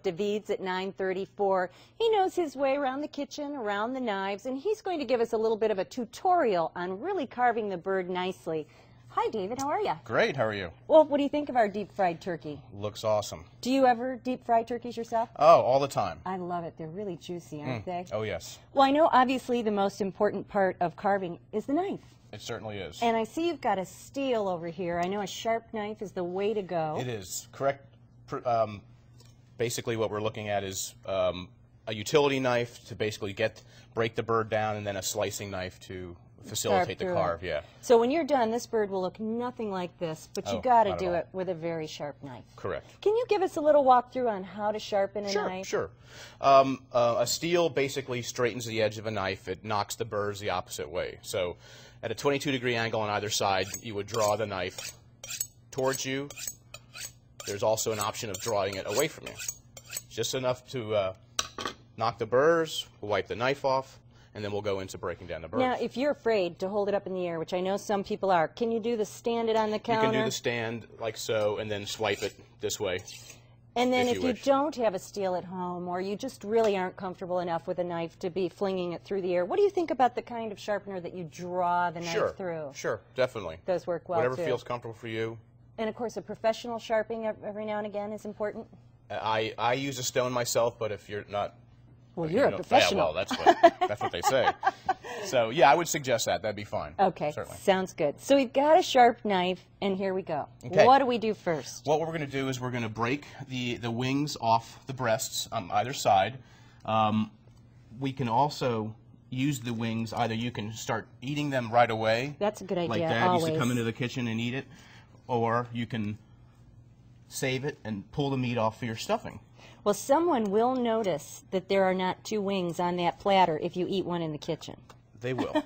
David's at 9:34. He knows his way around the kitchen, around the knives, and he's going to give us a little bit of a tutorial on really carving the bird nicely. Hi, David. How are you? Great. How are you? Well, what do you think of our deep-fried turkey? Looks awesome. Do you ever deep-fry turkeys yourself? Oh, all the time. I love it. They're really juicy, aren't they? Oh, yes. Well, I know obviously the most important part of carving is the knife. It certainly is. And I see you've got a steel over here. I know a sharp knife is the way to go. It is. Correct. Basically what we're looking at is a utility knife to basically break the bird down, and then a slicing knife to facilitate the carve. Yeah. So when you're done, this bird will look nothing like this, but you got to do it with a very sharp knife. Correct. Can you give us a little walkthrough on how to sharpen a knife? Sure. A steel basically straightens the edge of a knife. It knocks the birds the opposite way. So at a 22-degree angle on either side, you would draw the knife towards you. There's also an option of drawing it away from you. Just enough to knock the burrs, we'll wipe the knife off, and then we'll go into breaking down the burrs. Now, if you're afraid to hold it up in the air, which I know some people are, can you do the stand it on the counter? You can do the stand like so, and then swipe it this way. And then if you don't have a steel at home, or you just really aren't comfortable enough with a knife to be flinging it through the air, what do you think about the kind of sharpener that you draw the knife through? Sure, definitely. Those work well, Whatever too. feels comfortable for you. And of course, a professional sharpening every now and again is important. I use a stone myself, but if you're not... Well, you're a professional. Yeah, well, that's what they say. So, yeah, I would suggest that. That'd be fine. Okay, certainly. Sounds good. So we've got a sharp knife, and here we go. Okay. What do we do first? What we're going to do is we're going to break the wings off the breasts on either side. We can also use the wings. Either you can start eating them right away. That's a good idea. Like Dad always. used to come into the kitchen and eat it. Or you can save it and pull the meat off for your stuffing. Well, someone will notice that there are not two wings on that platter if you eat one in the kitchen. They will.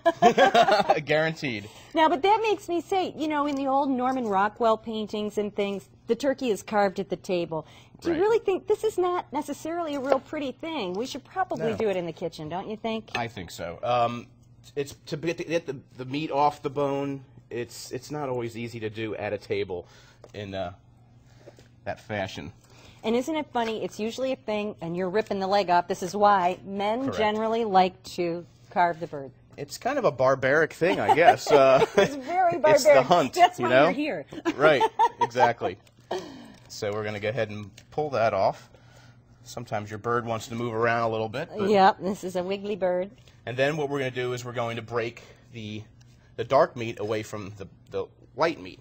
Guaranteed. Now, but that makes me say, you know, in the old Norman Rockwell paintings and things, the turkey is carved at the table. Do you really think this is not necessarily a real pretty thing? We should probably do it in the kitchen, don't you think? I think so. It's to get the meat off the bone. It's not always easy to do at a table in that fashion. And isn't it funny? It's usually a thing, and you're ripping the leg off. This is why men generally like to carve the bird. It's kind of a barbaric thing, I guess. It's very barbaric. It's the hunt. That's why you know? you're here. Right, exactly. So we're going to go ahead and pull that off. Sometimes your bird wants to move around a little bit. Yep, this is a wiggly bird. And then what we're going to do is we're going to break the dark meat away from the white meat.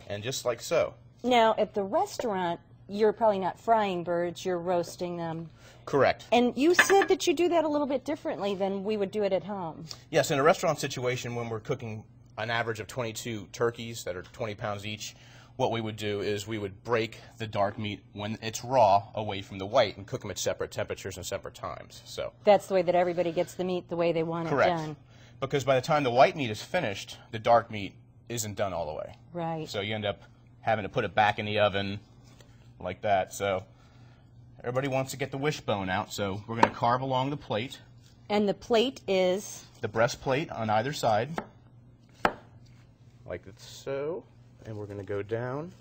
And just like so. Now, at the restaurant, you're probably not frying birds, you're roasting them. Correct. And you said that you do that a little bit differently than we would do it at home. Yes, in a restaurant situation, when we're cooking an average of 22 turkeys that are 20 pounds each, what we would do is we would break the dark meat when it's raw away from the white and cook them at separate temperatures and separate times. So that's the way that everybody gets the meat the way they want it done. Because by the time the white meat is finished, the dark meat isn't done all the way. Right. So you end up having to put it back in the oven like that. So everybody wants to get the wishbone out, so we're going to carve along the plate. And the plate is? The breastplate on either side, like so. And we're going to go down.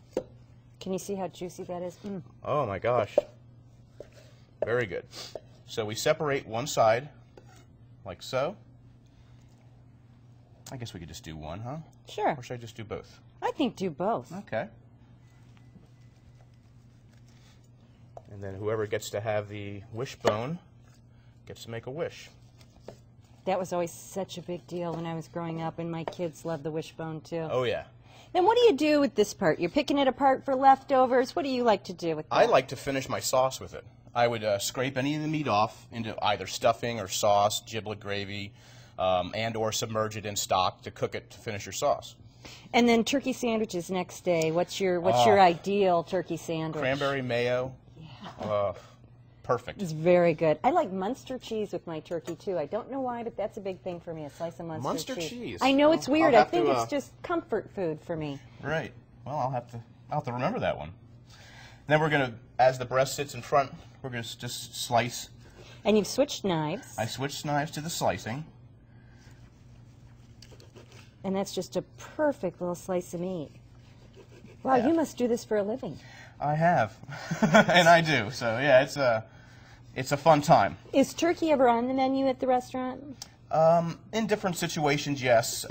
Can you see how juicy that is? Mm. Oh my gosh. Very good. So we separate one side, like so. I guess we could just do one, huh? Sure. Or should I just do both? I think do both. Okay. And then whoever gets to have the wishbone gets to make a wish. That was always such a big deal when I was growing up, and my kids loved the wishbone too. Oh, yeah. Then what do you do with this part? You're picking it apart for leftovers. What do you like to do with that? I like to finish my sauce with it. I would scrape any of the meat off into either stuffing or sauce, giblet gravy, and or submerge it in stock to cook it to finish your sauce. And then turkey sandwiches next day. What's your ideal turkey sandwich? Cranberry mayo. Yeah. Perfect. It's very good. I like Munster cheese with my turkey too. I don't know why, but that's a big thing for me, a slice of Munster cheese. I know it's weird. I think it's just comfort food for me. Right. Well, I'll have to remember that one. Then we're going to, as the breast sits in front, we're going to just slice. And you've switched knives. I switched knives to the slicing. And that's just a perfect little slice of meat. Wow, you must do this for a living. I have, and I do. So yeah, it's a fun time. Is turkey ever on the menu at the restaurant? In different situations, yes.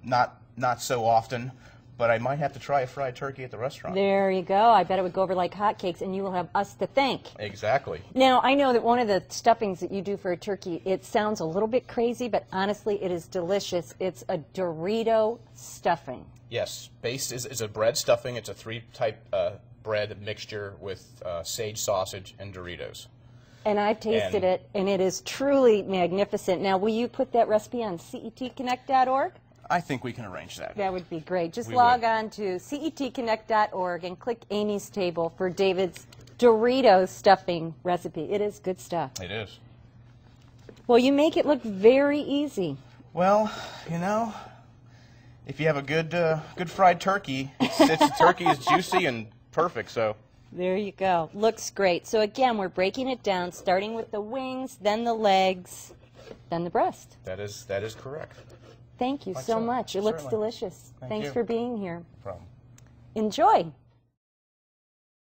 Not so often, but I might have to try a fried turkey at the restaurant. There you go. I bet it would go over like hotcakes, and you will have us to thank. Exactly. Now, I know that one of the stuffings that you do for a turkey, it sounds a little bit crazy, but honestly, it is delicious. It's a Dorito stuffing. Yes. Base is a bread stuffing. It's a 3-type bread mixture with sage sausage and Doritos. And I've tasted it, and it is truly magnificent. Now, will you put that recipe on CETconnect.org? I think we can arrange that. That would be great. Just log on to CETconnect.org and click Amy's Table for David's Dorito stuffing recipe. It is good stuff. It is. Well, you make it look very easy. Well, you know, if you have a good fried turkey, the turkey is juicy and perfect. So there you go. Looks great. So again, we're breaking it down, starting with the wings, then the legs, then the breast. that is correct. Thank you so much. It looks delicious. Thanks you. for being here. No problem. Enjoy.